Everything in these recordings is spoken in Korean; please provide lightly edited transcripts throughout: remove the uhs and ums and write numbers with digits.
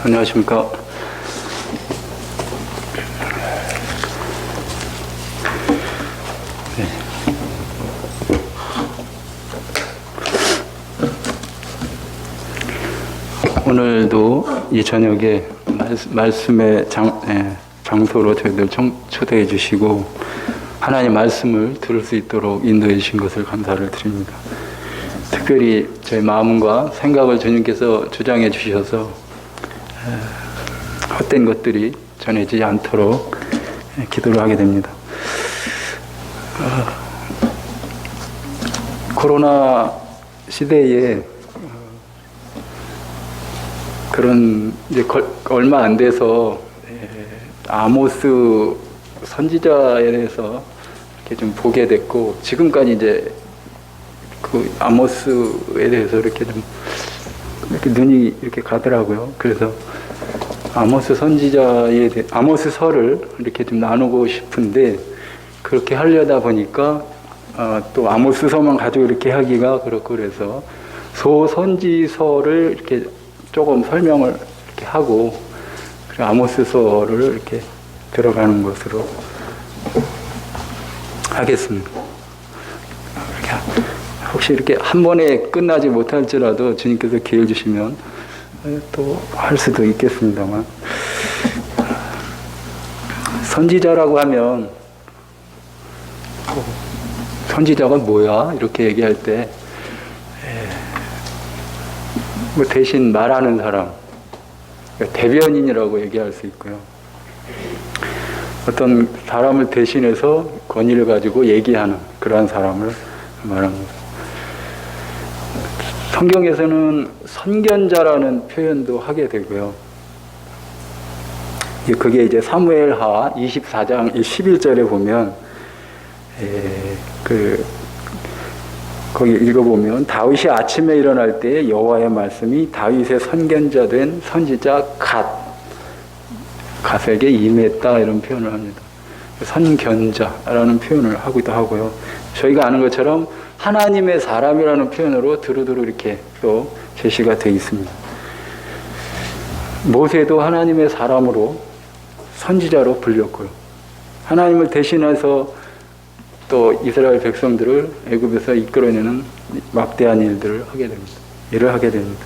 안녕하십니까. 네. 오늘도 이 저녁에 말씀의 장소로 저희들 초대해 주시고 하나님 말씀을 들을 수 있도록 인도해 주신 것을 감사를 드립니다. 특별히 저희 마음과 생각을 주님께서 주장해 주셔서 헛된 것들이 전해지지 않도록 기도를 하게 됩니다. 코로나 시대에 그런 이제 얼마 안 돼서 아모스 선지자에 대해서 이렇게 좀 보게 됐고, 지금까지 이제 그 아모스에 대해서 이렇게 좀 이렇게 눈이 이렇게 가더라고요. 그래서 아모스 아모스서를 이렇게 좀 나누고 싶은데, 그렇게 하려다 보니까 또 아모스서만 가지고 이렇게 하기가 그렇고, 그래서 소선지서를 이렇게 조금 설명을 이렇게 하고, 그리고 아모스서를 이렇게 들어가는 것으로 하겠습니다. 혹시 이렇게 한 번에 끝나지 못할지라도 주님께서 기회를 주시면 또 할 수도 있겠습니다만, 선지자라고 하면 선지자가 뭐야? 이렇게 얘기할 때 뭐 대신 말하는 사람, 대변인이라고 얘기할 수 있고요. 어떤 사람을 대신해서 권위를 가지고 얘기하는 그러한 사람을 말합니다. 성경에서는 선견자라는 표현도 하게 되고요. 그게 이제 사무엘하 24장 11절에 보면 거기 읽어보면, 다윗이 아침에 일어날 때 여호와의 말씀이 다윗의 선견자 된 선지자 갓에게 임했다, 이런 표현을 합니다. 선견자라는 표현을 하기도 하고요. 저희가 아는 것처럼 하나님의 사람이라는 표현으로 두루두루 이렇게 또 제시가 되어 있습니다. 모세도 하나님의 사람으로 선지자로 불렸고요. 하나님을 대신해서 또 이스라엘 백성들을 애굽에서 이끌어내는 막대한 일을 하게 됩니다.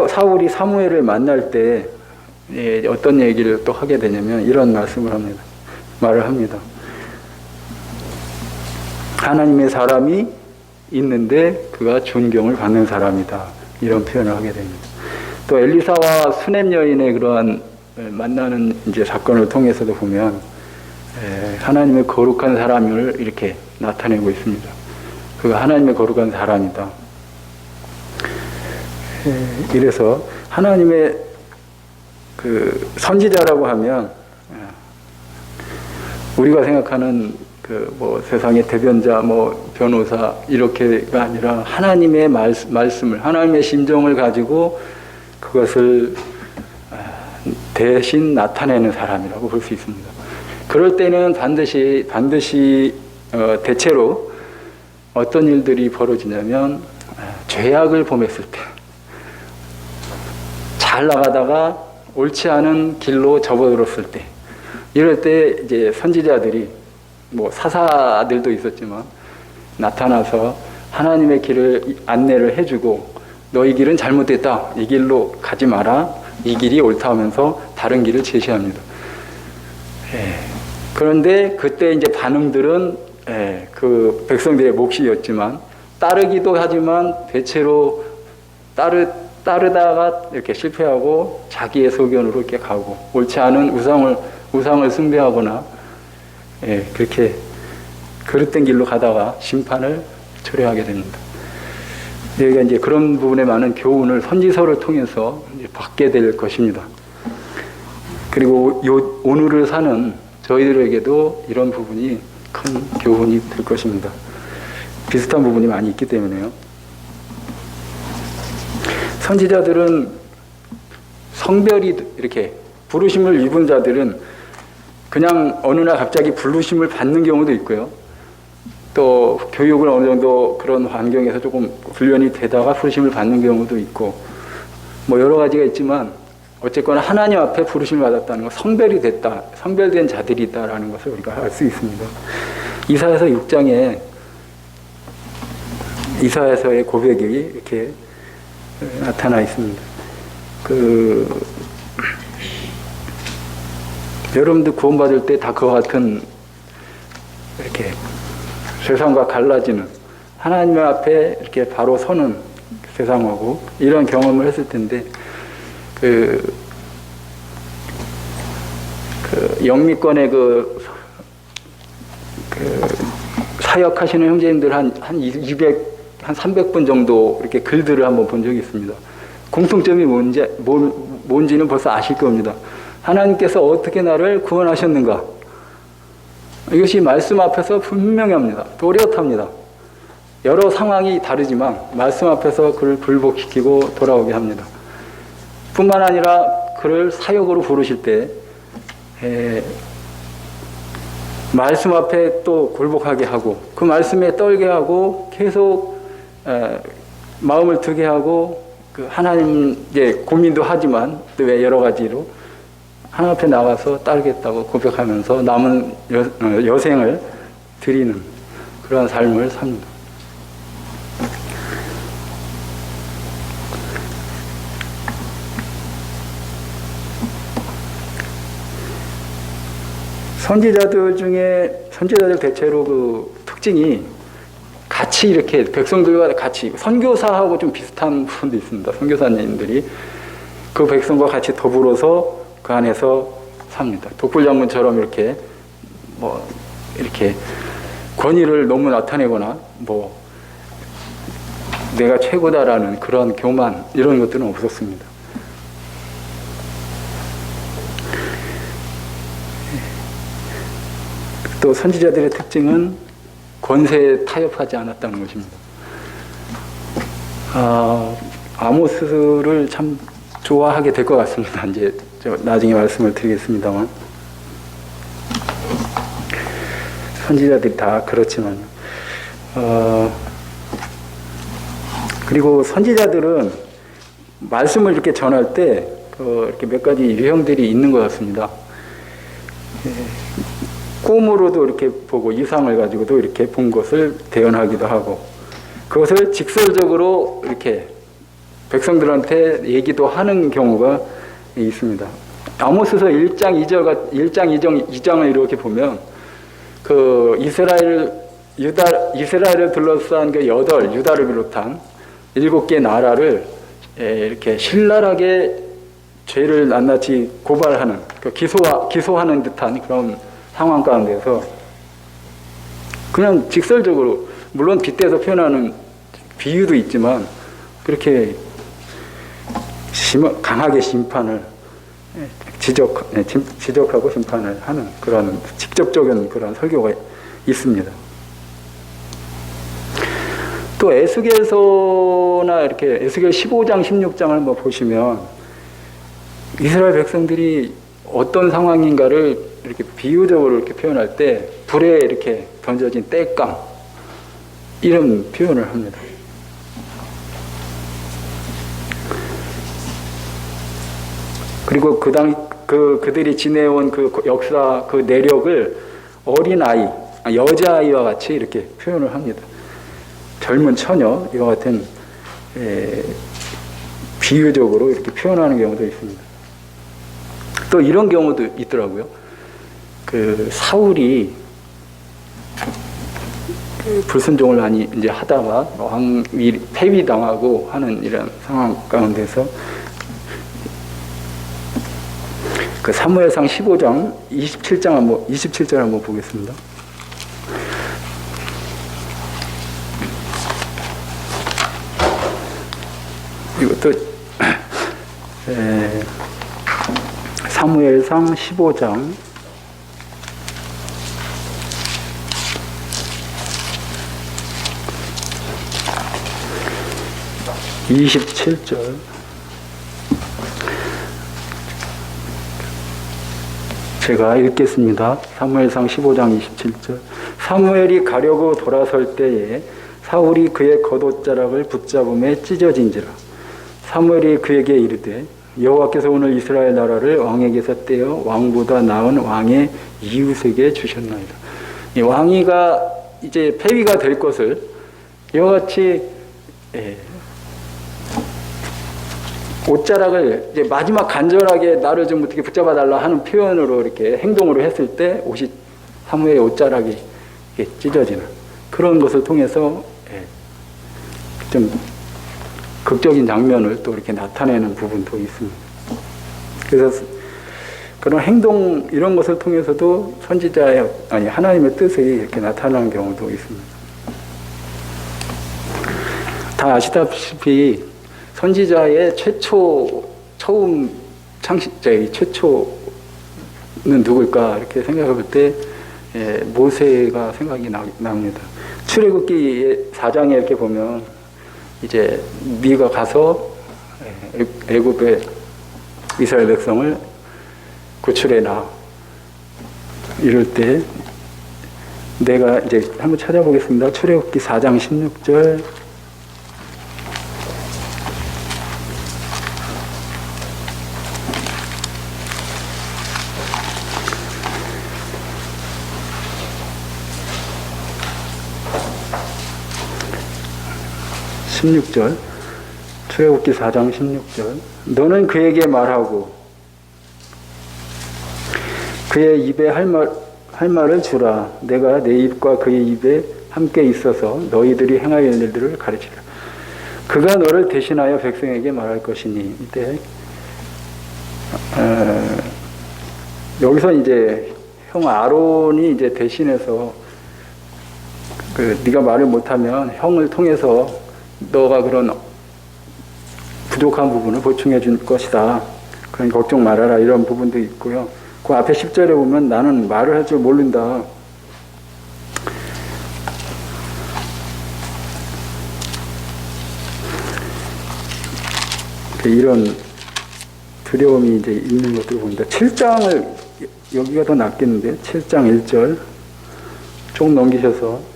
사울이 사무엘을 만날 때 어떤 얘기를 또 하게 되냐면, 이런 말을 합니다. 하나님의 사람이 있는데 그가 존경을 받는 사람이다, 이런 표현을 하게 됩니다. 또 엘리사와 수넴 여인의 그러한 만나는 이제 사건을 통해서도 보면 하나님의 거룩한 사람을 이렇게 나타내고 있습니다. 그가 하나님의 거룩한 사람이다. 이래서 하나님의 그 선지자라고 하면 우리가 생각하는 세상의 대변자, 변호사, 이렇게가 아니라 하나님의 말씀을, 하나님의 심정을 가지고 그것을 대신 나타내는 사람이라고 볼 수 있습니다. 그럴 때는 반드시 대체로 어떤 일들이 벌어지냐면, 죄악을 범했을 때, 잘 나가다가 옳지 않은 길로 접어들었을 때, 이럴 때 이제 선지자들이, 사사들도 있었지만 나타나서 하나님의 길을 안내를 해주고, 너희 길은 잘못됐다, 이 길로 가지 마라, 이 길이 옳다 하면서 다른 길을 제시합니다. 그런데 그때 이제 반응들은 그 백성들의 몫이었지만, 따르기도 하지만 대체로 따르다가 이렇게 실패하고 자기의 소견으로 이렇게 가고, 옳지 않은 우상을 숭배하거나 그렇게 그릇된 길로 가다가 심판을 초래하게 됩니다. 여기가 이제 그런 부분에 많은 교훈을 선지서를 통해서 이제 받게 될 것입니다. 그리고 오늘을 사는 저희들에게도 이런 부분이 큰 교훈이 될 것입니다. 비슷한 부분이 많이 있기 때문에요. 선지자들은 성별이 이렇게 부르심을 입은 자들은 그냥 어느 날 갑자기 부르심을 받는 경우도 있고요. 또 교육을 어느 정도 그런 환경에서 조금 훈련이 되다가 부르심을 받는 경우도 있고, 뭐 여러 가지가 있지만 어쨌거나 하나님 앞에 부르심을 받았다는 건 성별이 됐다, 성별된 자들이 있다라는 것을 우리가 알 수 있습니다. 이사야서 6장에 이사야서의 고백이 이렇게 나타나 있습니다. 여러분들 구원받을 때 다 그와 같은 이렇게 세상과 갈라지는, 하나님 앞에 이렇게 바로 서는 세상하고 이런 경험을 했을 텐데, 영미권의 사역하시는 형제님들 한 300분 정도 이렇게 글들을 한번 본 적이 있습니다. 공통점이 뭔지는 벌써 아실 겁니다. 하나님께서 어떻게 나를 구원하셨는가? 이것이 말씀 앞에서 분명히 합니다. 또렷합니다. 여러 상황이 다르지만 말씀 앞에서 그를 불복시키고 돌아오게 합니다. 뿐만 아니라 그를 사역으로 부르실 때 말씀 앞에 또 굴복하게 하고 그 말씀에 떨게 하고 계속 마음을 두게 하고 그 하나님 고민도 하지만 또 왜 여러 가지로 하나님 앞에 나가서 따르겠다고 고백하면서 남은 여생을 드리는 그런 삶을 삽니다. 선지자들 대체로 그 특징이 같이 이렇게 백성들과 같이 선교사하고 좀 비슷한 부분도 있습니다. 선교사님들이 그 백성과 같이 더불어서 그 안에서 삽니다. 독불장군처럼 이렇게 이렇게 권위를 너무 나타내거나 내가 최고다라는 그런 교만 이런 것들은 없었습니다. 또 선지자들의 특징은 권세에 타협하지 않았다는 것입니다. 아모스를 참 좋아하게 될 것 같습니다. 이제 나중에 말씀을 드리겠습니다만, 선지자들이 다 그렇지만요. 그리고 선지자들은 말씀을 이렇게 전할 때 이렇게 몇 가지 유형들이 있는 것 같습니다. 꿈으로도 이렇게 보고 이상을 가지고도 이렇게 본 것을 대언하기도 하고, 그것을 직설적으로 이렇게 백성들한테 얘기도 하는 경우가 있습니다. 아모스서 1장 2장을 이렇게 보면 이스라엘을 둘러싼 유다를 비롯한 7개 나라를 이렇게 신랄하게 죄를 낱낱이 고발하는, 기소하는 듯한 그런 상황 가운데서 그냥 직설적으로, 물론 빗대서 표현하는 비유도 있지만 그렇게 강하게 심판을 지적하고 심판을 하는 그런 직접적인 그런 설교가 있습니다. 또 에스겔서나 이렇게 에스겔 15장 16장을 한번 보시면 이스라엘 백성들이 어떤 상황인가를 이렇게 비유적으로 이렇게 표현할 때 불에 이렇게 던져진 땔감 이런 표현을 합니다. 그리고 그들이 지내온 그 역사, 그 내력을 어린아이, 여자아이와 같이 이렇게 표현을 합니다. 젊은 처녀, 이와 같은 비유적으로 이렇게 표현하는 경우도 있습니다. 또 이런 경우도 있더라고요. 사울이 불순종을 많이 이제 하다가 왕위 폐위당하고 하는 이런 상황 가운데서 사무엘상 15장 27절 한번 보겠습니다. 이것도 사무엘상 15장 27절 제가 읽겠습니다. 사무엘상 15장 27절. 사무엘이 가려고 돌아설 때에 사울이 그의 겉옷자락을 붙잡음에 찢어진지라. 사무엘이 그에게 이르되 여호와께서 오늘 이스라엘 나라를 왕에게서 떼어 왕보다 나은 왕의 이웃에게 주셨나이다. 이 왕위가 이제 폐위가 될 것을 이와 같이 옷자락을 이제 마지막 간절하게 나를 좀 어떻게 붙잡아 달라 하는 표현으로 이렇게 행동으로 했을 때 옷이 사무엘의 옷자락이 찢어지는 그런 것을 통해서 좀 극적인 장면을 또 이렇게 나타내는 부분도 있습니다. 그래서 그런 행동 이런 것을 통해서도 선지자의 하나님의 뜻이 이렇게 나타나는 경우도 있습니다. 다 아시다시피 선지자의 처음 창시자의 최초는 누굴까 이렇게 생각해 볼 때 모세가 생각이 납니다. 출애굽기 4장에 이렇게 보면 이제 네가 가서 애굽의 이스라엘 백성을 구출해라 이럴 때 내가 이제 한번 찾아보겠습니다. 출애굽기 4장 16절. 출애굽기 4장 16절. 너는 그에게 말하고 그의 입에 할 말을 주라. 내가 내 입과 그의 입에 함께 있어서 너희들이 행할 일들을 가르치라. 그가 너를 대신하여 백성에게 말할 것이니. 이때 여기서 이제 형 아론이 이제 대신해서 네가 말을 못하면 형을 통해서 너가 그런 부족한 부분을 보충해 줄 것이다. 그러니 걱정 말아라. 이런 부분도 있고요. 그 앞에 10절에 보면 나는 말을 할 줄 모른다. 이런 두려움이 이제 있는 것들을 보니까 7장을 여기가 더 낫겠는데 7장 1절 쭉 넘기셔서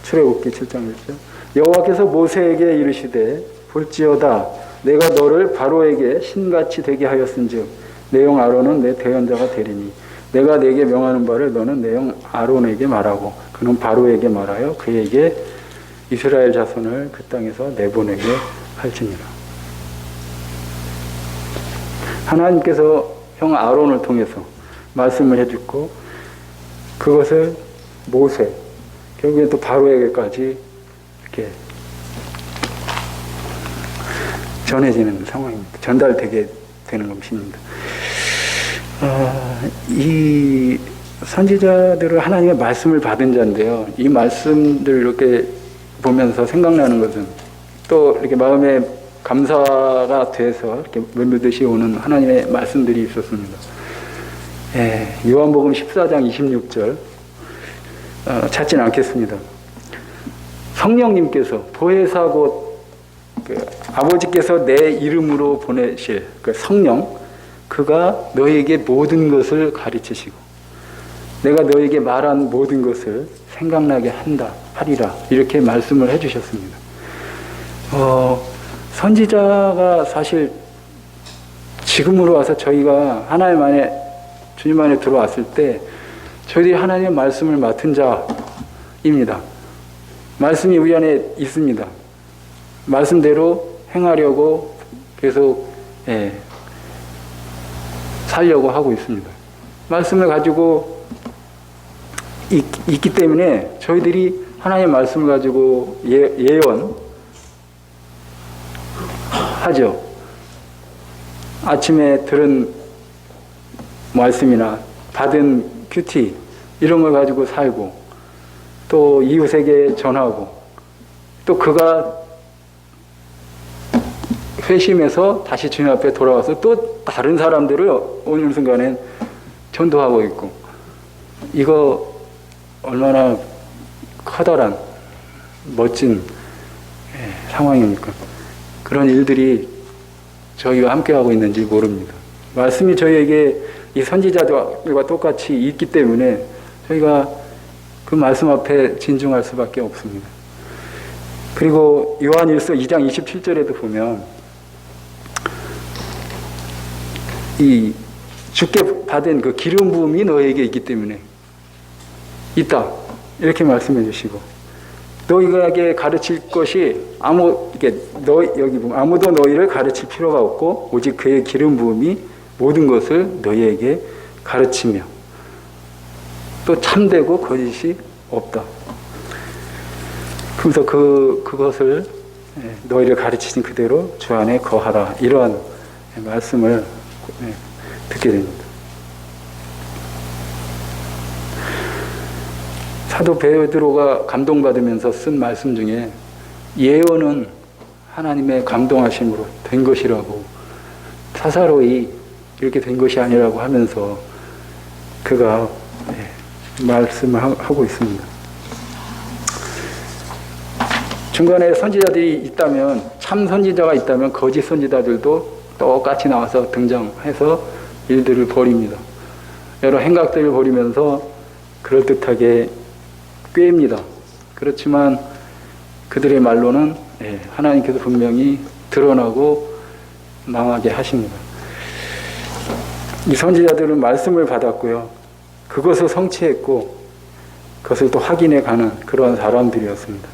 출애굽기 7장 1절. 여호와께서 모세에게 이르시되 볼지어다 내가 너를 바로에게 신같이 되게 하였은즉 내 형 아론은 내 대언자가 되리니 내가 네게 명하는 바를 너는 내 형 아론에게 말하고 그는 바로에게 말하여 그에게 이스라엘 자손을 그 땅에서 내보내게 할지니라. 하나님께서 형 아론을 통해서 말씀을 해주고 그것을 모세 결국에 또 바로에게까지 이렇게 전해지는 상황입니다. 전달되게 되는 것입니다. 이 선지자들은 하나님의 말씀을 받은 자인데요. 이 말씀들 이렇게 보면서 생각나는 것은 또 이렇게 마음에 감사가 돼서 이렇게 물밀듯이 오는 하나님의 말씀들이 있었습니다. 요한복음 14장 26절 찾지는 않겠습니다. 성령님께서 보혜사 곧 아버지께서 내 이름으로 보내실 그 성령 그가 너희에게 모든 것을 가르치시고 내가 너희에게 말한 모든 것을 생각나게 하리라 이렇게 말씀을 해주셨습니다. 선지자가 사실 지금으로 와서 저희가 하나님 안에 주님 안에 들어왔을 때 저희들이 하나님의 말씀을 맡은 자입니다. 말씀이 우리 안에 있습니다. 말씀대로 행하려고 계속 살려고 하고 있습니다. 말씀을 가지고 있기 때문에 저희들이 하나님의 말씀을 가지고 예언하죠. 아침에 들은 말씀이나 받은 큐티 이런 걸 가지고 살고 또 이웃에게 전하고 또 그가 회심해서 다시 주님 앞에 돌아와서 또 다른 사람들을 오는 순간엔 전도하고 있고 이거 얼마나 커다란 멋진 상황입니까? 그런 일들이 저희가 함께하고 있는지 모릅니다. 말씀이 저희에게 이 선지자들과 똑같이 있기 때문에 저희가 그 말씀 앞에 진중할 수밖에 없습니다. 그리고 요한일서 2장 27절에도 보면 이 주께 받은 그 기름 부음이 너에게 있기 때문에 있다 이렇게 말씀해 주시고, 너희에게 가르칠 것이 여기 보면 아무도 너희를 가르칠 필요가 없고 오직 그의 기름 부음이 모든 것을 너희에게 가르치며 또 참되고 거짓이 없다. 그래서 그것을 너희를 가르치신 그대로 주 안에 거하라, 이러한 말씀을 듣게 됩니다. 사도 베드로가 감동받으면서 쓴 말씀 중에 예언은 하나님의 감동하심으로 된 것이라고, 사사로이 이렇게 된 것이 아니라고 하면서 그가 말씀을 하고 있습니다. 중간에 선지자들이 있다면, 참 선지자가 있다면 거짓 선지자들도 똑같이 나와서 등장해서 일들을 벌입니다. 여러 행각들을 벌이면서 그럴듯하게 꾀입니다. 그렇지만 그들의 말로는 하나님께서 분명히 드러나고 망하게 하십니다. 이 선지자들은 말씀을 받았고요, 그것을 성취했고 그것을 또 확인해 가는 그런 사람들이었습니다.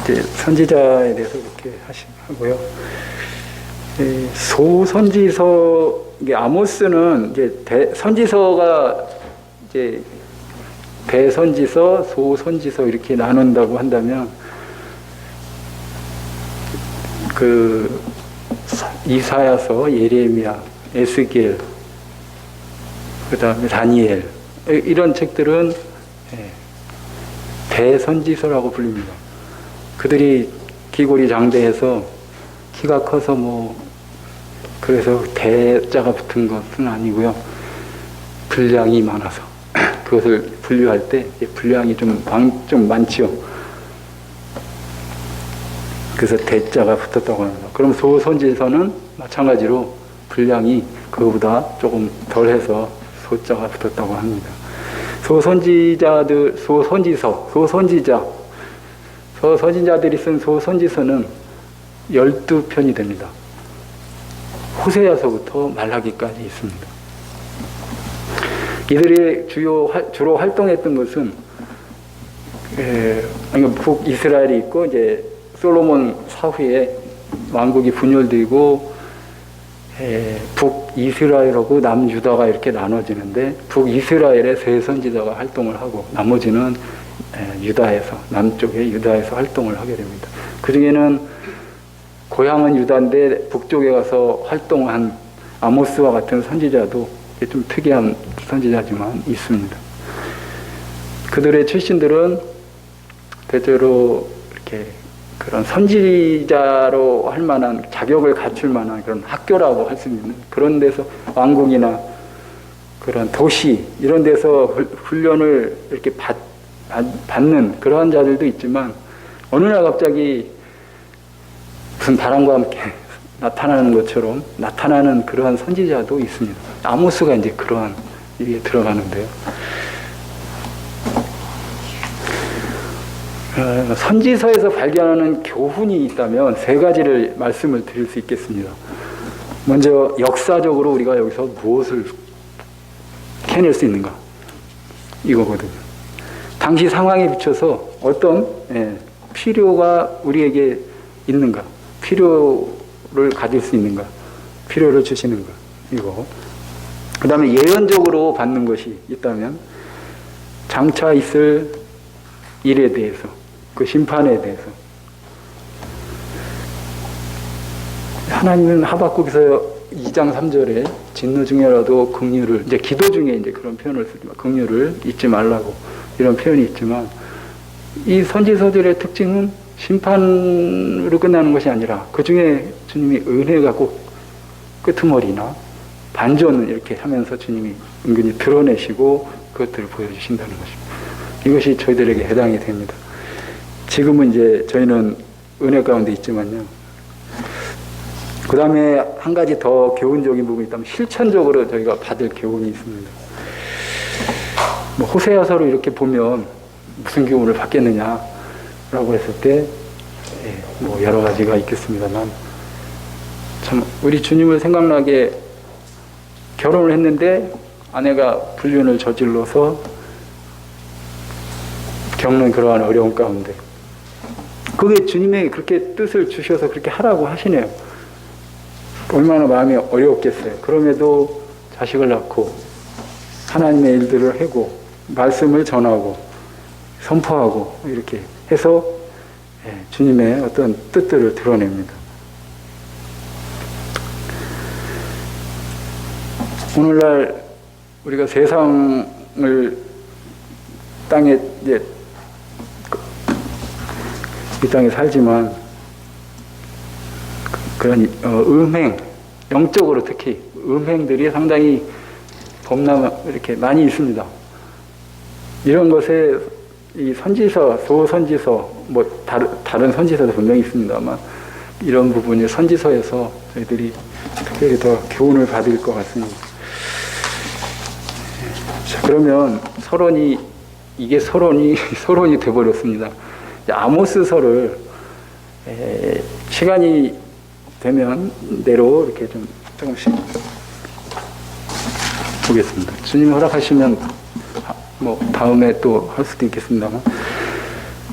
이제 선지자에 대해서 이렇게 하고요. 소선지서, 이게 아모스는 이제 선지서가 이제 대선지서, 소선지서 이렇게 나눈다고 한다면, 그 이사야서, 예레미야, 에스겔, 그 다음에 다니엘, 이런 책들은 대선지서라고 불립니다. 그들이 기골이 장대해서 키가 커서 그래서 대자가 붙은 것은 아니고요, 분량이 많아서 그것을 분류할 때 분량이 좀 많지요. 그래서 대자가 붙었다고 합니다. 그럼 소선지서는 마찬가지로 분량이 그거보다 조금 덜해서 소자가 붙었다고 합니다. 소선지자들이 쓴 소선지서는 12편이 됩니다. 호세아서부터 말라기까지 있습니다. 이들이 주로 활동했던 것은 북이스라엘이 있고, 이제 솔로몬 사후에 왕국이 분열되고 북이스라엘하고 남유다가 이렇게 나눠지는데, 북이스라엘에 세 선지자가 활동을 하고 나머지는 남쪽의 유다에서 활동을 하게 됩니다. 그 중에는 고향은 유다인데 북쪽에 가서 활동한 아모스와 같은 선지자도 좀 특이한 선지자지만 있습니다. 그들의 출신들은 대체로 이렇게 그런 선지자로 할 만한 자격을 갖출 만한 그런 학교라고 할 수 있는 그런 데서, 왕국이나 그런 도시 이런 데서 훈련을 이렇게 받는 그러한 자들도 있지만, 어느 날 갑자기 무슨 바람과 함께 나타나는 것처럼 나타나는 그러한 선지자도 있습니다. 아모스가 이제 그러한 일에 들어가는데요. 선지서에서 발견하는 교훈이 있다면 세 가지를 말씀을 드릴 수 있겠습니다. 먼저 역사적으로 우리가 여기서 무엇을 캐낼 수 있는가, 이거거든요. 당시 상황에 비춰서 어떤 필요가 우리에게 있는가, 필요를 가질 수 있는가, 필요를 주시는가, 이거. 그 다음에 예언적으로 받는 것이 있다면 장차 있을 일에 대해서, 그 심판에 대해서. 하나님은 하박국에서 2장 3절에 진노 중에라도 긍휼을, 이제 기도 중에 이제 그런 표현을 쓰지만 긍휼을 잊지 말라고 이런 표현이 있지만, 이 선지서들의 특징은 심판으로 끝나는 것이 아니라 그 중에 주님이 은혜가 꼭 끄트머리나 반전을 이렇게 하면서 주님이 은근히 드러내시고 그것들을 보여주신다는 것입니다. 이것이 저희들에게 해당이 됩니다. 지금은 이제 저희는 은혜 가운데 있지만요. 그 다음에 한 가지 더 교훈적인 부분이 있다면 실천적으로 저희가 받을 교훈이 있습니다. 뭐 호세아서를 이렇게 보면 무슨 교훈을 받겠느냐라고 했을 때, 뭐 여러 가지가 있겠습니다만, 참 우리 주님을 생각나게 결혼을 했는데 아내가 불륜을 저질러서 겪는 그러한 어려움 가운데, 그게 주님의 그렇게 뜻을 주셔서 그렇게 하라고 하시네요. 얼마나 마음이 어려웠겠어요. 그럼에도 자식을 낳고 하나님의 일들을 하고 말씀을 전하고 선포하고 이렇게 해서 주님의 어떤 뜻들을 드러냅니다. 오늘날 우리가 세상을 땅에 이제 이 땅에 살지만 그런 음행, 영적으로 특히 음행들이 상당히 범람 이렇게 많이 있습니다. 이런 것에 이 선지서, 소선지서, 뭐 다른 선지서도 분명히 있습니다만 이런 부분이 선지서에서 저희들이 특별히 더 교훈을 받을 것 같습니다. 자, 그러면 이게 서론이 돼버렸습니다. 아모스서를 시간이 되면 대로 이렇게 좀 조금씩 보겠습니다. 주님 허락하시면 뭐 다음에 또 할 수도 있겠습니다만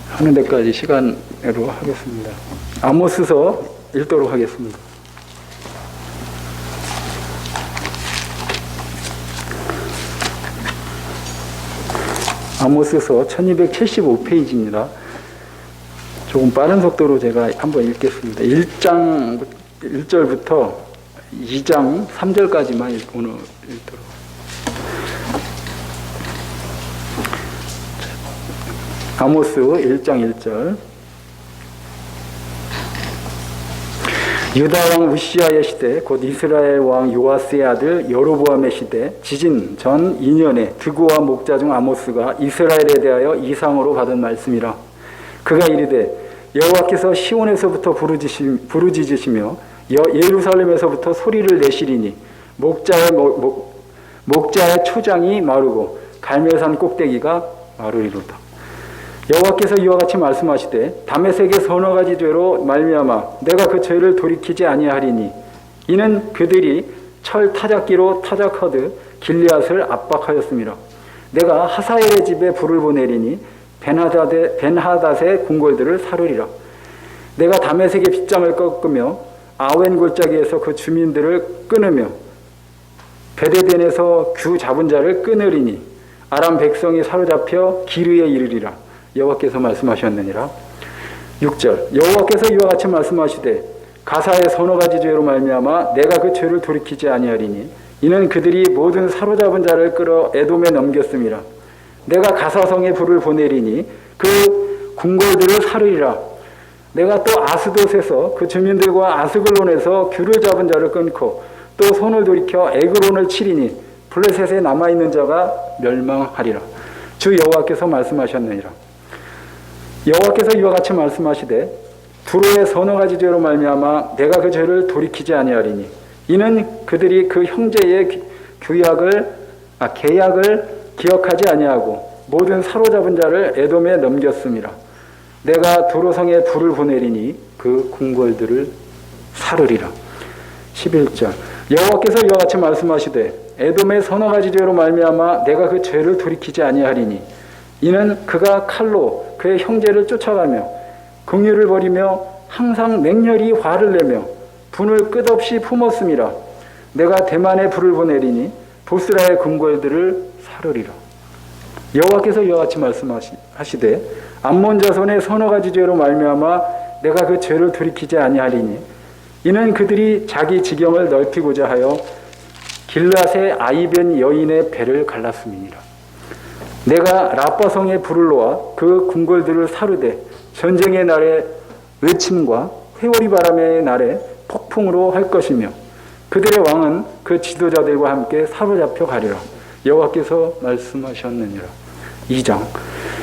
하는 데까지 시간으로 하겠습니다. 아모스서 읽도록 하겠습니다. 아모스서 1275페이지입니다. 조금 빠른 속도로 제가 한번 읽겠습니다. 1절부터 2장 3절까지만 오늘 읽도록. 아모스 1장 1절. 유다 왕 우시아의 시대, 곧 이스라엘 왕 요아스의 아들 여로보암의 시대, 지진 전 2년에 드고와 목자 중 아모스가 이스라엘에 대하여 이상으로 받은 말씀이라. 그가 이르되 여호와께서 시온에서부터 부르짖으시며 예루살렘에서부터 소리를 내시리니 목자의 초장이 마르고 갈멜산 꼭대기가 마르리로다. 여호와께서 이와 같이 말씀하시되 다메섹의 서너 가지 죄로 말미암아 내가 그 죄를 돌이키지 아니하리니 이는 그들이 철 타작기로 타작하듯 길리앗을 압박하였음이라. 내가 하사엘의 집에 불을 보내리니 벤하닷의 궁궐들을 사르리라. 내가 다메섹의 빗장을 꺾으며 아웬 골짜기에서 그 주민들을 끊으며 베데덴에서 규 잡은 자를 끊으리니 아람 백성이 사로잡혀 기르에 이르리라. 여호와께서 말씀하셨느니라. 6절. 여호와께서 이와 같이 말씀하시되 가사의 서너 가지 죄로 말미암아 내가 그 죄를 돌이키지 아니하리니 이는 그들이 모든 사로잡은 자를 끌어 에돔에 넘겼음이라. 내가 가사성에 불을 보내리니 그 궁궐들을 사르리라. 내가 또 아스돗에서 그 주민들과 아스글론에서 규를 잡은 자를 끊고 또 손을 돌이켜 에그론을 치리니 블레셋에 남아있는 자가 멸망하리라. 주 여호와께서 말씀하셨느니라. 여호와께서 이와 같이 말씀하시되 두로의 서너 가지 죄로 말미암아 내가 그 죄를 돌이키지 아니하리니 이는 그들이 그 형제의 계약을 기억하지 아니하고 모든 사로잡은 자를 에돔에 넘겼음이라. 내가 두로성에 불을 보내리니 그 궁궐들을 사르리라. 11절. 여호와께서 이와 같이 말씀하시되 에돔의 서너 가지 죄로 말미암아 내가 그 죄를 돌이키지 아니하리니 이는 그가 칼로 그의 형제를 쫓아가며 긍휼을 버리며 항상 맹렬히 화를 내며 분을 끝없이 품었음이라. 내가 대만에 불을 보내리니 보스라의 궁궐들을 사르리라. 여호와께서 이와 같이 말씀하시되 암몬 자손의 서너 가지 죄로 말미암아 내가 그 죄를 돌이키지 아니하리니 이는 그들이 자기 지경을 넓히고자 하여 길앗의 아이벤 여인의 배를 갈랐음이니라. 내가 라빠성에 불을 놓아 그 궁궐들을 사르되 전쟁의 날에 외침과 회오리 바람의 날에 폭풍으로 할 것이며 그들의 왕은 그 지도자들과 함께 사로잡혀 가리라. 여호와께서 말씀하셨느니라. 2장.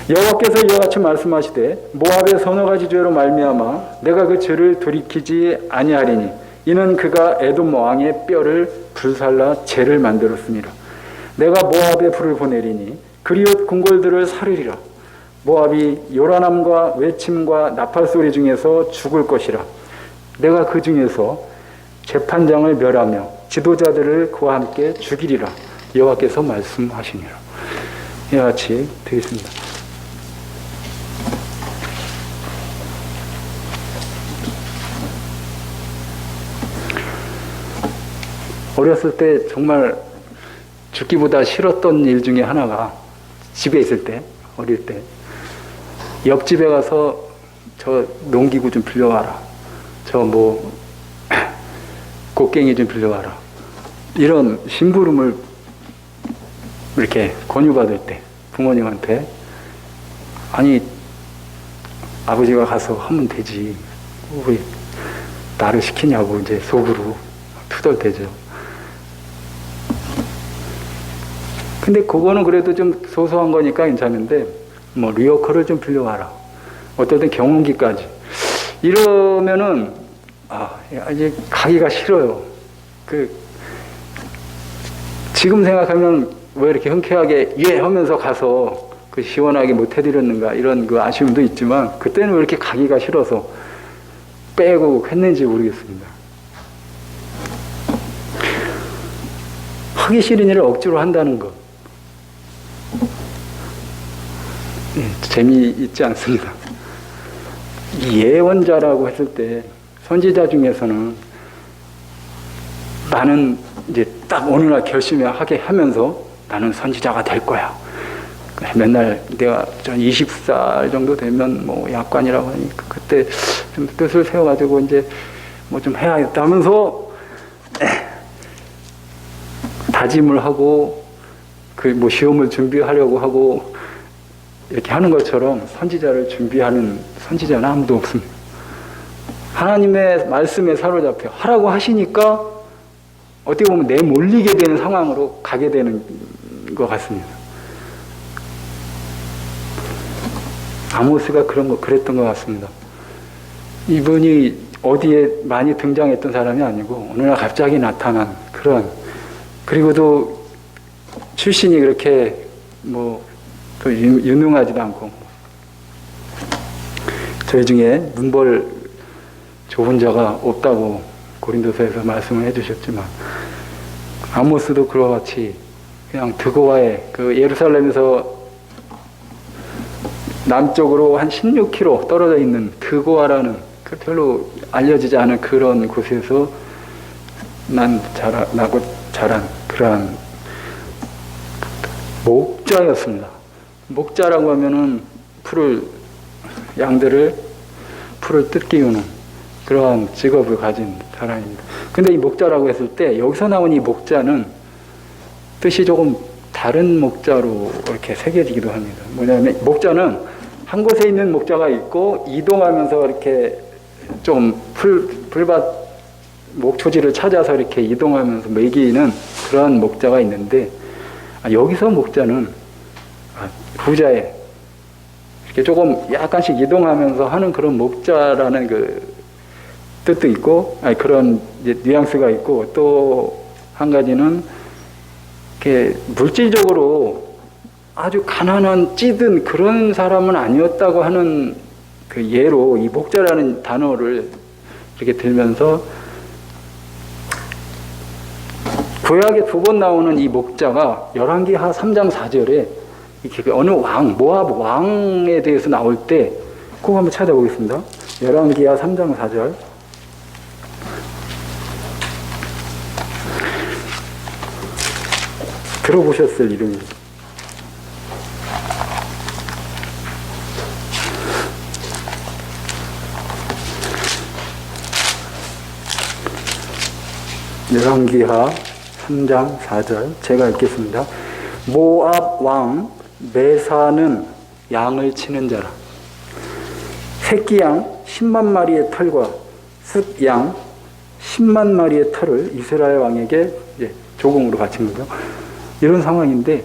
여호와께서 이와 같이 말씀하시되 모압의 서너 가지 죄로 말미암아 내가 그 죄를 돌이키지 아니하리니 이는 그가 에돔 왕의 뼈를 불살라 재를 만들었습니다. 내가 모압에 불을 보내리니 그리옷 궁궐들을 사르리라. 모압이 요란함과 외침과 나팔 소리 중에서 죽을 것이라. 내가 그 중에서 재판장을 멸하며 지도자들을 그와 함께 죽이리라. 여호와께서 말씀하시니라. 이와 같이 되겠습니다. 어렸을 때 정말 죽기보다 싫었던 일 중에 하나가 집에 있을 때, 어릴 때 옆집에 가서 저 농기구 좀 빌려와라. 저 뭐 곡괭이 좀 빌려와라. 이런 심부름을 이렇게 권유받을 때 부모님한테 아니 아버지가 가서 하면 되지. 왜 나를 시키냐고 이제 속으로 투덜대죠. 근데 그거는 그래도 좀 소소한 거니까 괜찮은데 뭐 리어커를 좀 빌려와라. 어떨 땐 경운기까지. 이러면은 이제 가기가 싫어요. 지금 생각하면 왜 이렇게 흔쾌하게 예 하면서 가서 그 시원하게 못 해드렸는가 이런 그 아쉬움도 있지만 그때는 왜 이렇게 가기가 싫어서 빼고 했는지 모르겠습니다. 하기 싫은 일을 억지로 한다는 것. 재미있지 않습니다. 예언자라고 했을 때 선지자 중에서는 나는 이제 딱 어느 날 결심하게 하면서 나는 선지자가 될 거야. 맨날 내가 전 20살 정도 되면 뭐 약관이라고 하니까 그때 좀 뜻을 세워가지고 이제 뭐 좀 해야겠다 하면서 다짐을 하고 그 뭐 시험을 준비하려고 하고 이렇게 하는 것처럼 선지자를 준비하는 선지자는 아무도 없습니다. 하나님의 말씀에 사로잡혀 하라고 하시니까 어떻게 보면 내몰리게 되는 상황으로 가게 되는 것 같습니다. 아모스가 그랬던 것 같습니다. 이분이 어디에 많이 등장했던 사람이 아니고 어느 날 갑자기 나타난 그리고도 출신이 그렇게 뭐 또 유능하지도 않고 저희 중에 문벌 좋은 자가 없다고 고린도서에서 말씀을 해주셨지만 아모스도 그와 같이 그냥 드고아의 그 예루살렘에서 남쪽으로 한 16km 떨어져 있는 드고아라는 그 별로 알려지지 않은 그런 곳에서 나고 자란 그러한 목자였습니다. 목자라고 하면은 양들을 풀을 뜯기우는 그러한 직업을 가진 사람입니다. 근데 이 목자라고 했을 때 여기서 나온 이 목자는 뜻이 조금 다른 목자로 이렇게 새겨지기도 합니다. 뭐냐면 목자는 한 곳에 있는 목자가 있고 이동하면서 이렇게 좀 풀밭 목초지를 찾아서 이렇게 이동하면서 먹이는 그러한 목자가 있는데 여기서 목자는 부자에 이렇게 조금 약간씩 이동하면서 하는 그런 목자라는 그 뜻도 있고, 그런 이제 뉘앙스가 있고, 또 한 가지는 이렇게 물질적으로 아주 가난한 찌든 그런 사람은 아니었다고 하는 그 예로 이 목자라는 단어를 이렇게 들면서 구약에 2번 나오는 이 목자가 열왕기하 3장 4절에 이렇게 어느 모압 왕에 대해서 나올 때 꼭 한번 찾아보겠습니다. 열왕기하 3장 4절. 들어보셨을 이름입니다. 열왕기하 3장 4절 제가 읽겠습니다. 모압 왕 메사는 양을 치는 자라. 새끼 양 10만 마리의 털과 숫양 10만 마리의 털을 이스라엘 왕에게 조공으로 바친 거죠. 이런 상황인데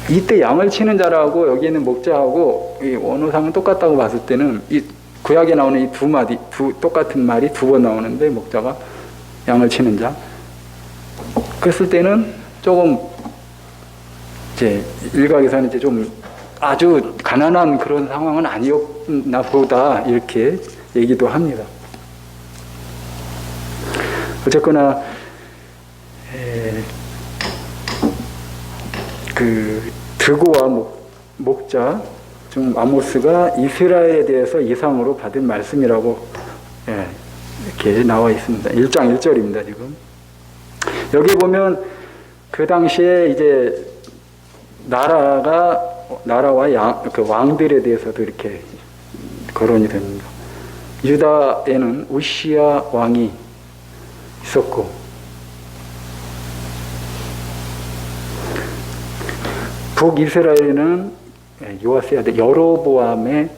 이때 양을 치는 자라고 여기 있는 목자하고 이 원어상은 똑같다고 봤을 때는 이 구약에 나오는 이 두 마디, 똑같은 말이 두 번 나오는데 목자가 양을 치는 자. 그랬을 때는 조금 이제 일각에서는 이제 좀 아주 가난한 그런 상황은 아니었나 보다 이렇게 얘기도 합니다. 어쨌거나 그 드고와 목자 중 아모스가 이스라엘에 대해서 이상으로 받은 말씀이라고 이렇게 나와 있습니다. 1장 1절입니다. 지금 여기 보면 그 당시에 이제 나라와 그 왕들에 대해서도 이렇게 거론이 됩니다. 유다에는 우시야 왕이 있었고 북이스라엘에는 요아스의 아들 여로보암의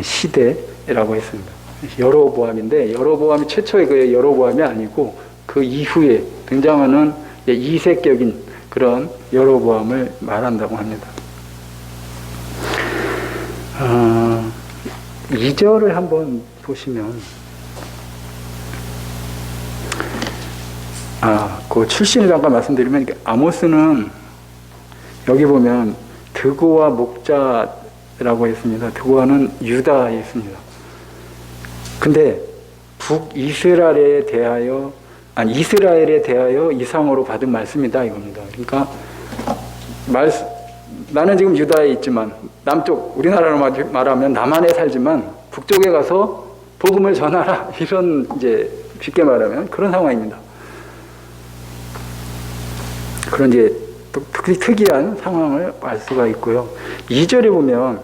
시대라고 했습니다. 여로보암인데 여로보암이 최초의 그 여로보암이 아니고 그 이후에 등장하는 이색격인 그런 여로보암을 말한다고 합니다. 2절을 한번 보시면 그 출신을 잠깐 말씀드리면 아모스는 여기 보면 드고와 목자라고 했습니다. 드고와는 유다에 있습니다. 근데 북이스라엘에 대하여 이스라엘에 대하여 이상으로 받은 말씀이다 이겁니다. 그러니까 나는 지금 유다에 있지만 남쪽 우리나라로 말하면 남한에 살지만 북쪽에 가서 복음을 전하라 이런 이제 쉽게 말하면 그런 상황입니다. 그런 이제 특이한 상황을 알 수가 있고요. 2절에 보면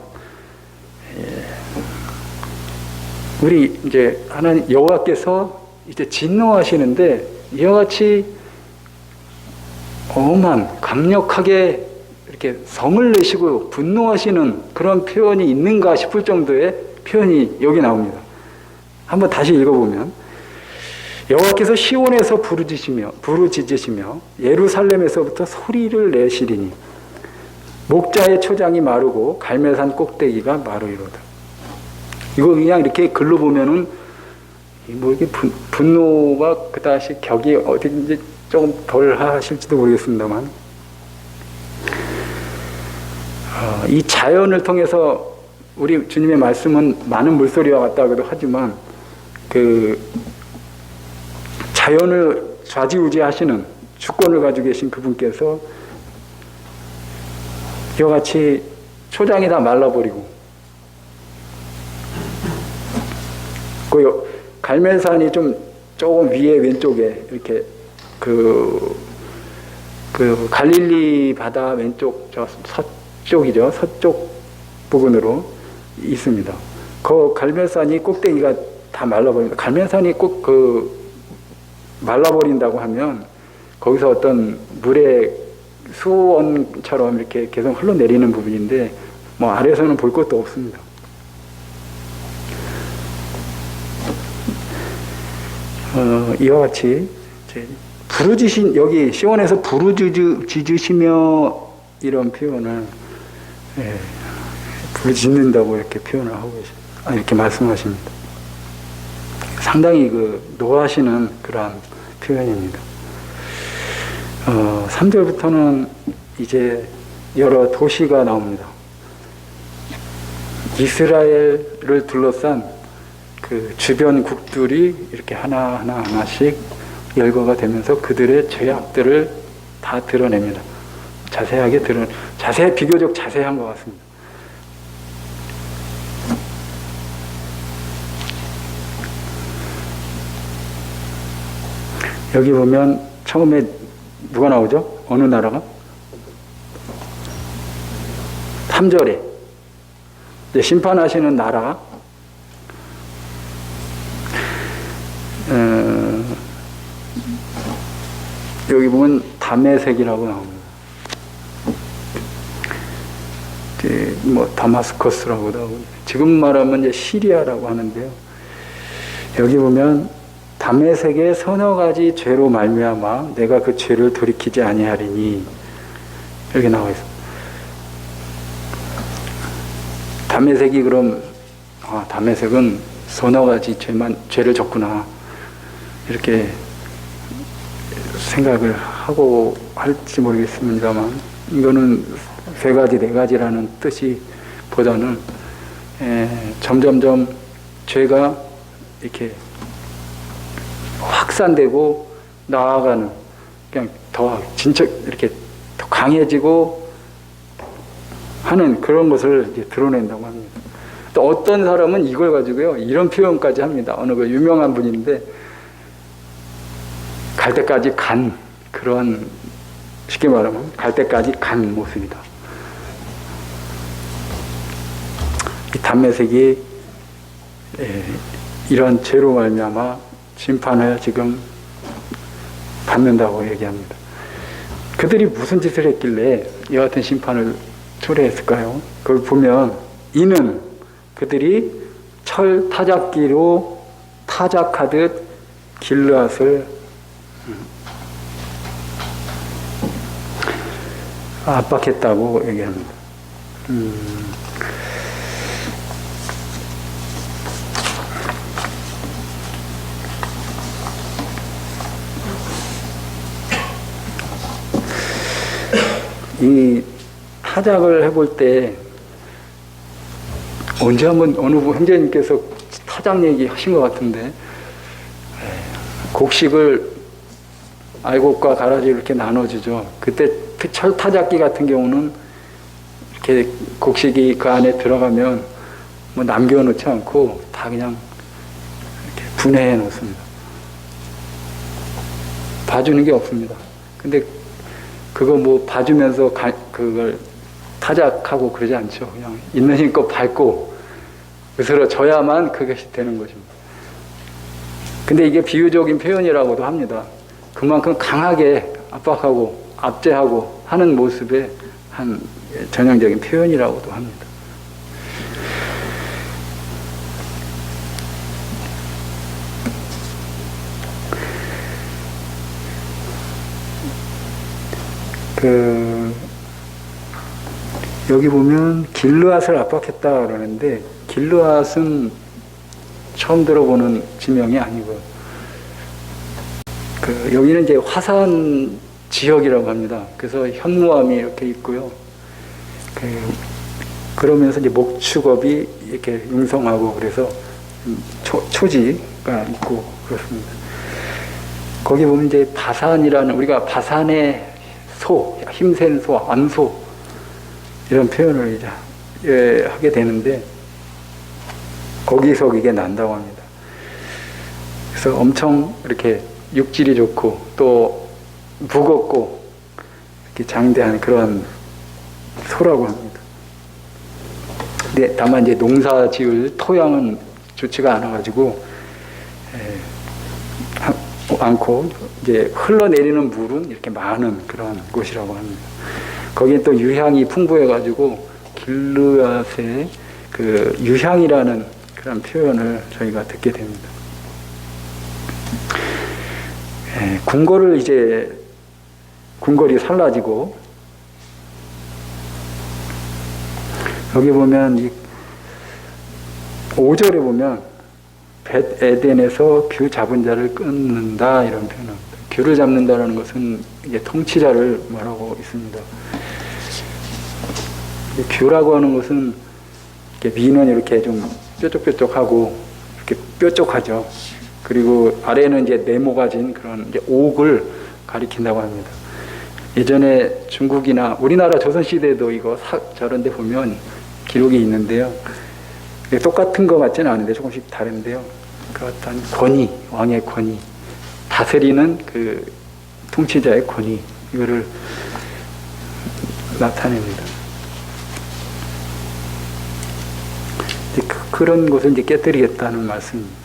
우리 이제 하나님 여호와께서 이제 진노하시는데 이와 같이 강력하게 이렇게 성을 내시고 분노하시는 그런 표현이 있는가 싶을 정도의 표현이 여기 나옵니다. 한번 다시 읽어보면 여호와께서 시온에서 부르짖으시며 예루살렘에서부터 소리를 내시리니 목자의 초장이 마르고 갈멜산 꼭대기가 마르이로다. 이거 그냥 이렇게 글로 보면은 뭐 이게 분노가 그다시 격이 어딘지 조금 덜 하실지도 모르겠습니다만 이 자연을 통해서 우리 주님의 말씀은 많은 물소리와 같다고도 하지만 그 자연을 좌지우지하시는 주권을 가지고 계신 그분께서 이와 같이 초장이 다 말라버리고 그 갈멜산이 조금 위에 왼쪽에 이렇게 그 갈릴리 바다 왼쪽 저 서쪽이죠. 서쪽 부근으로 있습니다. 그 갈멜산이 꼭대기가 다 말라버립니다. 갈멜산이 꼭 말라버린다고 하면 거기서 어떤 물의 수원처럼 이렇게 계속 흘러내리는 부분인데 뭐 아래에서는 볼 것도 없습니다. 이와 같이 여기 시온에서 부르짖으시며 이런 표현을 부르짖는다고 이렇게 표현을 하고 이렇게 말씀하십니다. 상당히 노하시는 그러한 표현입니다. 3절부터는 이제 여러 도시가 나옵니다. 이스라엘을 둘러싼 그 주변 국들이 이렇게 하나씩 열거가 되면서 그들의 죄악들을 다 드러냅니다. 비교적 자세한 것 같습니다. 여기 보면 처음에 누가 나오죠? 어느 나라가? 3절에 심판하시는 나라 여기 보면 다메섹이라고 나옵니다. 뭐 다마스커스라고도 하고 지금 말하면 이제 시리아라고 하는데요. 여기 보면 다메섹의 서너 가지 죄로 말미암아 내가 그 죄를 돌이키지 아니하리니 이렇게 나와 있습니다. 담에색이 그럼 담에색은 서너 가지 죄를 졌구나 이렇게 생각을 하고 할지 모르겠습니다만 이거는 세 가지 네 가지라는 뜻이 보다는 점점점 죄가 이렇게 확산되고 나아가는 그냥 더 진짜 이렇게 더 강해지고 하는 그런 것을 이제 드러낸다고 합니다. 또 어떤 사람은 이걸 가지고요 이런 표현까지 합니다. 어느 그 유명한 분인데 갈 때까지 간 그런 쉽게 말하면 갈 때까지 간 모습이다. 이 담메색이 이런 죄로 말미암아 심판을 지금 받는다고 얘기합니다. 그들이 무슨 짓을 했길래 이와 같은 심판을 초래했을까요? 그걸 보면 이는 그들이 철 타작기로 타작하듯 길르앗을 압박했다고 얘기합니다. 이 타작을 해볼 때 언제 한번 어느 형제님께서 타작 얘기 하신 것 같은데 곡식을 알곡과 가라지를 이렇게 나눠주죠. 그때 철 타작기 같은 경우는 이렇게 곡식이 그 안에 들어가면 뭐 남겨놓지 않고 다 그냥 이렇게 분해해 놓습니다. 봐주는 게 없습니다. 근데 그거 뭐 봐주면서 그걸 타작하고 그러지 않죠. 그냥 있는 힘껏 밟고 으스러져야만 그것이 되는 것입니다. 근데 이게 비유적인 표현이라고도 합니다. 그만큼 강하게 압박하고 압제하고 하는 모습의 한 전형적인 표현이라고도 합니다. 여기 보면 길르앗을 압박했다 그러는데 길르앗은 처음 들어보는 지명이 아니고 여기는 이제 화산 지역이라고 합니다. 그래서 현무암이 이렇게 있고요. 그러면서 이제 목축업이 이렇게 융성하고 그래서 초지가 있고 그렇습니다. 거기 보면 이제 바산이라는 우리가 바산의 소, 힘센 소, 암소 이런 표현을 이제 하게 되는데 거기서 이게 난다고 합니다. 그래서 엄청 이렇게 육질이 좋고 또 무겁고 이렇게 장대한 그런 소라고 합니다. 근데 다만 이제 농사 지을 토양은 좋지가 않아가지고 않고 이제 흘러내리는 물은 이렇게 많은 그런 곳이라고 합니다. 거기에 또 유향이 풍부해가지고 길르앗의 그 유향이라는 그런 표현을 저희가 듣게 됩니다. 궁궐이 살라지고 여기 보면 5절에 보면 벳 에덴에서 규 잡은 자를 끊는다 이런 표현입니다. 규를 잡는다라는 것은 이제 통치자를 말하고 있습니다. 규라고 하는 것은 이렇게 미는 이렇게 좀 뾰족뾰족하고 이렇게 뾰족하죠. 그리고 아래는 이제 네모가 진 그런 이제 옥을 가리킨다고 합니다. 예전에 중국이나 우리나라 조선시대에도 이거 저런 데 보면 기록이 있는데요. 똑같은 것 같지는 않은데 조금씩 다른데요. 그 어떤 권위, 왕의 권위, 다스리는 그 통치자의 권위, 이거를 나타냅니다. 그런 것을 이제 깨뜨리겠다는 말씀입니다.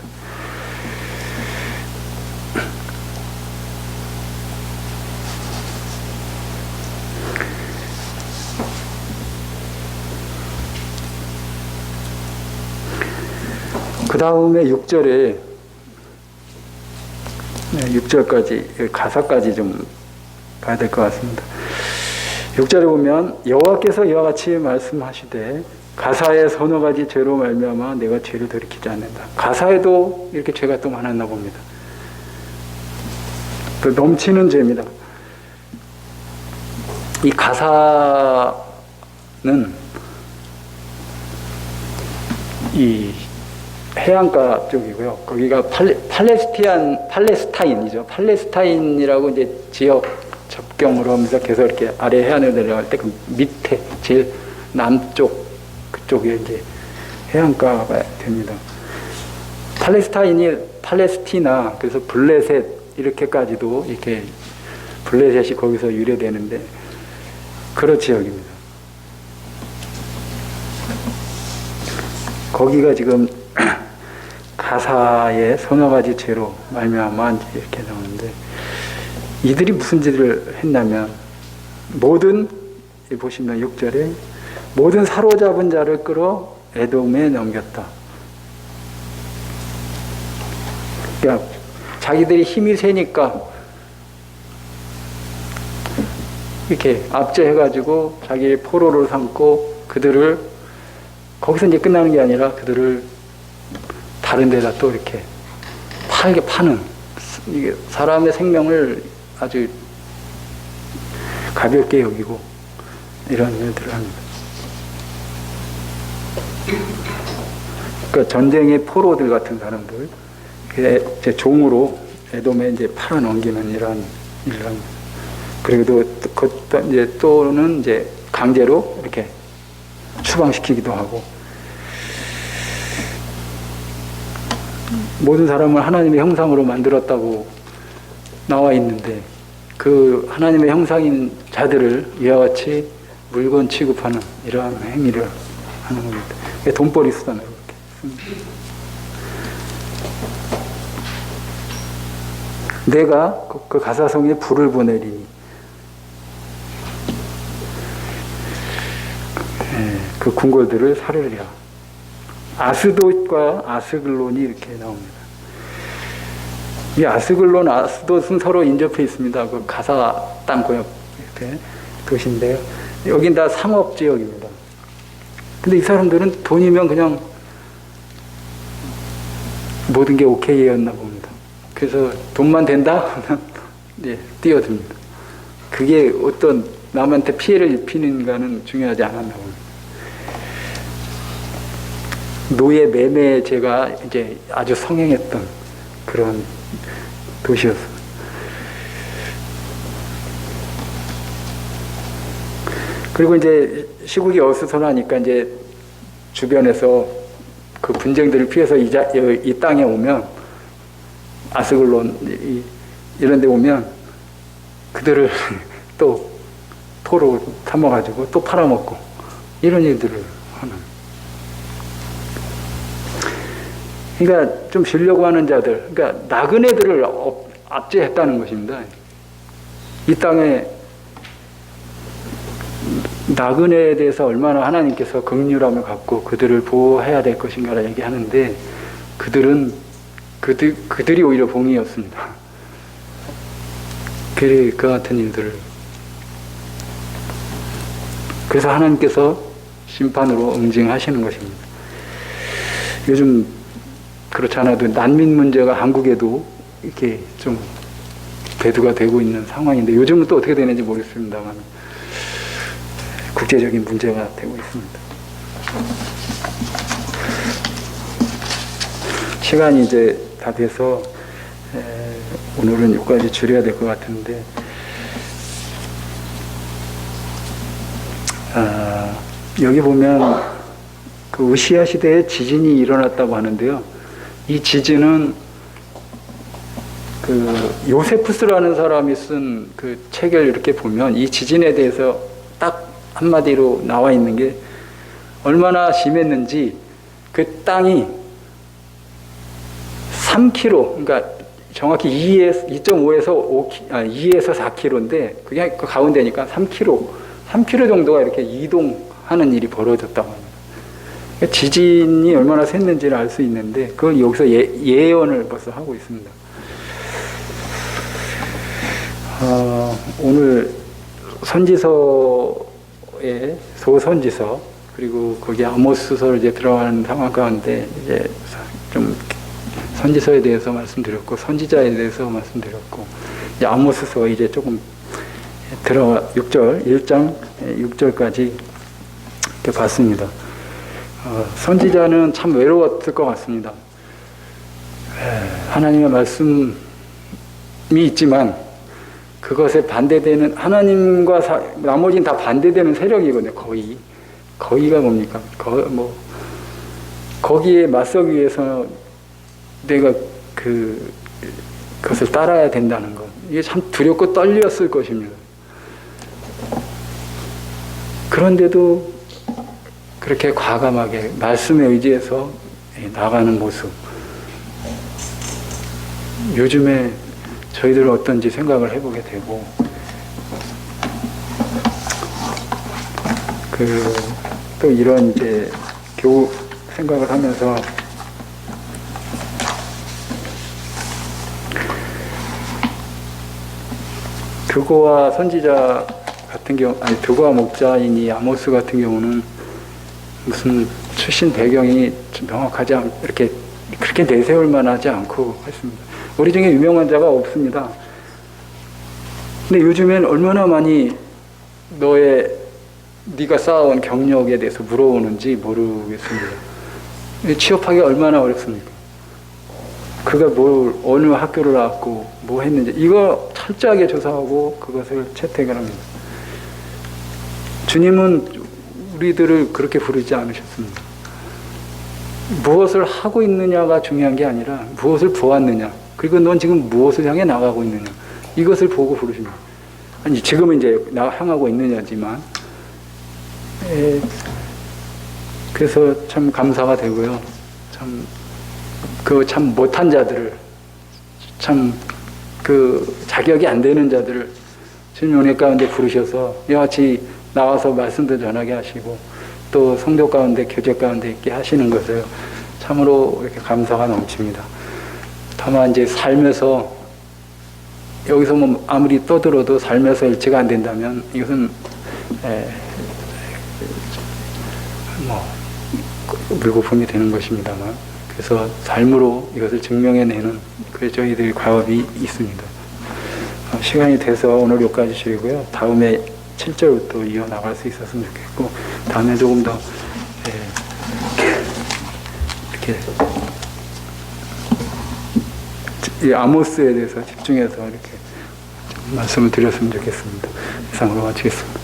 그 다음에 6절에 6절까지 가사까지 좀 봐야 될 것 같습니다. 6절에 보면 여호와께서 이와 같이 말씀하시되 가사의 서너 가지 죄로 말미암아 내가 죄를 돌이키지 않는다. 가사에도 이렇게 죄가 또 많았나 봅니다. 또 넘치는 죄입니다. 이 가사는 이 해안가 쪽이고요. 거기가 팔레스타인이죠. 팔레스타인이라고 이제 지역 접경으로 하면서 계속 이렇게 아래 해안을 내려갈 때 그 밑에 제일 남쪽 그쪽에 이제 해안가가 됩니다. 팔레스티나 그래서 블레셋 이렇게까지도 이렇게 블레셋이 거기서 유래되는데 그런 지역입니다. 거기가 지금 가사의 서너 가지 죄로 말미암아 이렇게 나오는데 이들이 무슨 짓을 했냐면 모든 보시면 6절에 모든 사로잡은 자를 끌어 에돔에 넘겼다. 그러니까 자기들이 힘이 세니까 이렇게 압제해가지고 자기의 포로를 삼고 그들을 거기서 이제 끝나는 게 아니라 그들을 다른 데다 또 이렇게 파는 이게 사람의 생명을 아주 가볍게 여기고 이런 일들을 합니다. 그러니까 전쟁의 포로들 같은 사람들 제 종으로 에돔에 이제 팔아 넘기는 이런 일을 합니다. 그리고 또 이제 또는 이제 강제로 이렇게 추방시키기도 하고 모든 사람을 하나님의 형상으로 만들었다고 나와 있는데 그 하나님의 형상인 자들을 이와 같이 물건 취급하는 이러한 행위를 하는 겁니다. 돈벌이 수단으로 이렇게 씁니다. 내가 그 가사성에 불을 보내리니 그 궁궐들을 사르리라. 아스돗과 아스글론이 이렇게 나옵니다. 이 아스글론, 아스돗은 서로 인접해 있습니다. 그 가사 땅 고역 옆에 도시인데요. 여긴 다 상업지역입니다. 근데 이 사람들은 돈이면 그냥 모든 게 오케이였나 봅니다. 그래서 돈만 된다? 네, 뛰어듭니다. 그게 어떤 남한테 피해를 입히는가는 중요하지 않았나 봅니다. 노예 매매제가 이제 아주 성행했던 그런 도시였어요. 그리고 이제 시국이 어수선하니까 이제 주변에서 그 분쟁들을 피해서 이 땅에 오면 아스글론 이런 데 오면 그들을 또 포로 삼아가지고 또 팔아먹고 이런 일들을 하는. 그러니까 좀 쉬려고 하는 자들, 그러니까 나그네들을 압제했다는 것입니다. 이 땅에 나그네에 대해서 얼마나 하나님께서 긍휼함을 갖고 그들을 보호해야 될 것인가를 얘기하는데 그들이 오히려 봉이었습니다. 그 같은 일들을. 그래서 하나님께서 심판으로 응징하시는 것입니다. 요즘 그렇지 않아도 난민 문제가 한국에도 이렇게 좀 대두가 되고 있는 상황인데 요즘은 또 어떻게 되는지 모르겠습니다만 국제적인 문제가 되고 있습니다. 시간이 이제 다 돼서 오늘은 여기까지 줄여야 될 것 같은데 여기 보면 그 우시야 시대에 지진이 일어났다고 하는데요. 이 지진은 그 요세푸스라는 사람이 쓴 그 책을 이렇게 보면 이 지진에 대해서 딱 한마디로 나와 있는 게 얼마나 심했는지 그 땅이 3km, 그러니까 정확히 2.5에서 2에서 4km인데 그게 그 가운데니까 3km 정도가 이렇게 이동하는 일이 벌어졌다고 합니다. 지진이 얼마나 셌는지를 알 수 있는데 그건 여기서 예언을 벌써 하고 있습니다. 오늘 선지서의 소선지서 그리고 거기 아모스서로 이제 들어가는 상황 가운데 이제 좀 선지서에 대해서 말씀드렸고 선지자에 대해서 말씀드렸고 이제 아모스서 이제 조금 들어가 6절 1장 6절까지 이렇게 봤습니다. 선지자는 참 외로웠을 것 같습니다. 하나님의 말씀이 있지만 그것에 반대되는 하나님과 나머지는 다 반대되는 세력이거든요. 거기가 뭡니까? 거기에 맞서기 위해서 내가 그것을 따라야 된다는 것. 이게 참 두렵고 떨렸을 것입니다. 그런데도 그렇게 과감하게 말씀에 의지해서 나가는 모습. 요즘에 저희들은 어떤지 생각을 해보게 되고, 또 이런 이제 생각을 하면서 드고와 선지자 같은 경우, 드고와 목자인 이 아모스 같은 경우는 무슨 출신 배경이 좀 명확하지 이렇게 그렇게 내세울 만하지 않고 했습니다. 우리 중에 유명한 자가 없습니다. 근데 요즘엔 얼마나 많이 네가 쌓아온 경력에 대해서 물어오는지 모르겠습니다. 취업하기 얼마나 어렵습니까? 그가 어느 학교를 나왔고 뭐 했는지 이거 철저하게 조사하고 그것을 채택을 합니다. 주님은 우리들을 그렇게 부르지 않으셨습니다. 무엇을 하고 있느냐가 중요한 게 아니라 무엇을 보았느냐, 그리고 넌 지금 무엇을 향해 나가고 있느냐, 이것을 보고 부르십니다. 아니 지금은 이제 향하고 있느냐지만, 그래서 참 감사가 되고요. 참 못한 자들을, 자격이 안 되는 자들을 주님 은혜 가운데 부르셔서 이와 같이 나와서 말씀도 전하게 하시고 또 성도 가운데 교제 가운데 있게 하시는 것을 참으로 이렇게 감사가 넘칩니다. 다만 이제 삶에서 여기서 뭐 아무리 떠들어도 삶에서 일치가 안 된다면 이것은 물거품이 되는 것입니다만, 그래서 삶으로 이것을 증명해내는 저희들의 과업이 있습니다. 시간이 돼서 오늘 여기까지 드리고요. 다음에 7절부터 이어나갈 수 있었으면 좋겠고, 다음에 조금 더 이렇게 이 아모스에 대해서 집중해서 이렇게 말씀을 드렸으면 좋겠습니다. 이상으로 마치겠습니다.